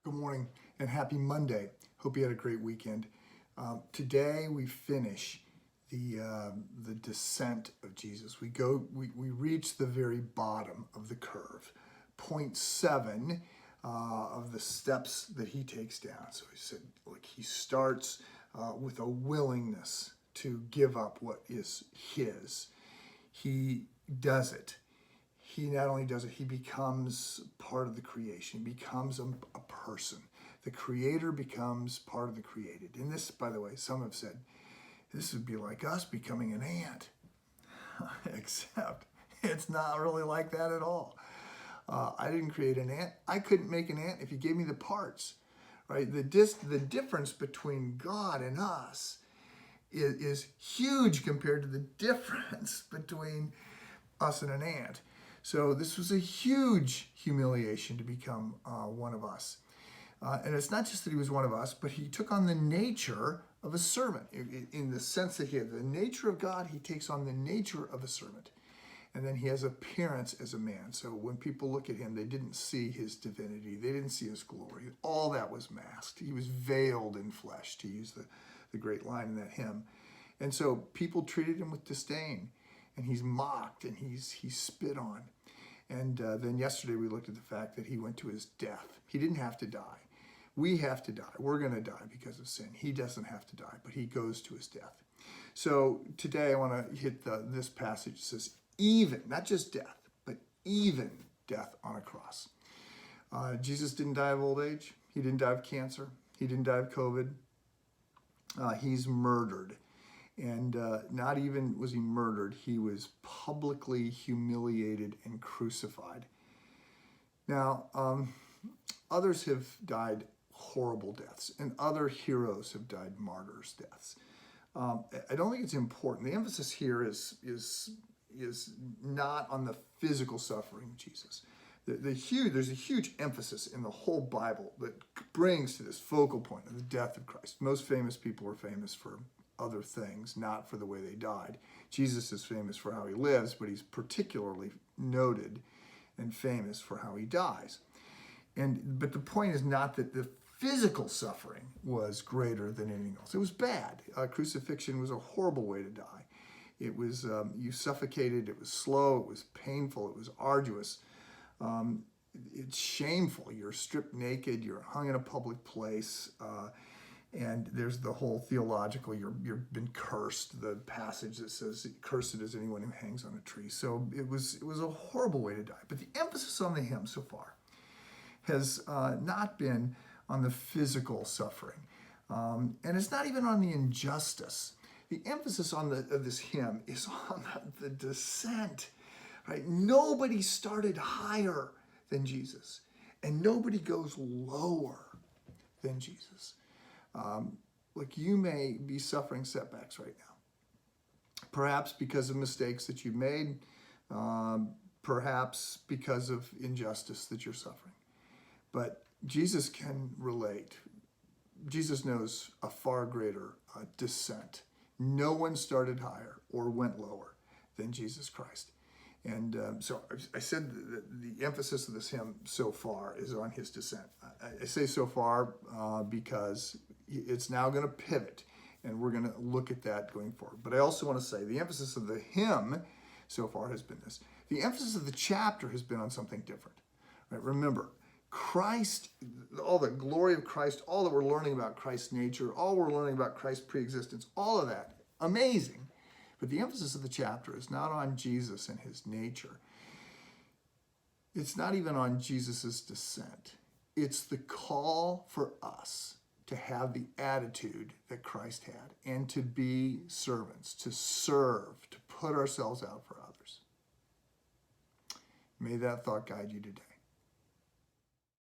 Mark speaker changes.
Speaker 1: Good morning and happy Monday. Hope you had a great weekend. Today we finish the descent of Jesus. We reach the very bottom of the curve, point 7 of the steps that he takes down. So he said, like, he starts with a willingness to give up what is his. He does it. He not only does it, he becomes part of the creation. He becomes a person. The creator becomes part of the created. And this, by the way, some have said, this would be like us becoming an ant. Except it's not really like that at all. I didn't create an ant. I couldn't make an ant if you gave me the parts, right? The difference between God and us is huge compared to the difference between us and an ant. So this was a huge humiliation to become one of us. And it's not just that he was one of us, but he took on the nature of a servant. In the sense that he had the nature of God, he takes on the nature of a servant. And then he has appearance as a man. So when people look at him, they didn't see his divinity. They didn't see his glory. All that was masked. He was veiled in flesh, to use the great line in that hymn. And so people treated him with disdain. And he's mocked and he's spit on. And then yesterday we looked at the fact that he went to his death. He didn't have to die. We have to die. We're going to die because of sin. He doesn't have to die, but he goes to his death. So today I want to hit this passage. It says, even, not just death, but even death on a cross. Jesus didn't die of old age. He didn't die of cancer. He didn't die of COVID. He's murdered. And not even was he murdered, he was publicly humiliated and crucified. Now, others have died horrible deaths, and other heroes have died martyrs' deaths. I don't think it's important. The emphasis here is not on the physical suffering of Jesus. There's a huge emphasis in the whole Bible that brings to this focal point of the death of Christ. Most famous people are famous for other things, not for the way they died. Jesus is famous for how he lives, but he's particularly noted and famous for how he dies. But the point is not that the physical suffering was greater than anything else. It was bad. Crucifixion was a horrible way to die. It was, you suffocated, it was slow, it was painful, it was arduous. It's shameful. You're stripped naked, you're hung in a public place, and there's the whole theological, you've been cursed, the passage that says, cursed is anyone who hangs on a tree. So it was a horrible way to die. But the emphasis on the hymn so far has not been on the physical suffering. And it's not even on the injustice. The emphasis on of this hymn is on the descent. Right? Nobody started higher than Jesus, and nobody goes lower than Jesus. Like, you may be suffering setbacks right now, perhaps because of mistakes that you've made, perhaps because of injustice that you're suffering. But Jesus can relate. Jesus knows a far greater descent. No one started higher or went lower than Jesus Christ. And so I said that the emphasis of this hymn so far is on his descent. I say so far because it's now going to pivot, and we're going to look at that going forward. But I also want to say the emphasis of the hymn so far has been this. The emphasis of the chapter has been on something different. Right? Remember, Christ, all the glory of Christ, all that we're learning about Christ's nature, all we're learning about Christ's preexistence, all of that, amazing. But the emphasis of the chapter is not on Jesus and his nature. It's not even on Jesus' descent. It's the call for us to have the attitude that Christ had and to be servants, to serve, to put ourselves out for others. May that thought guide you today.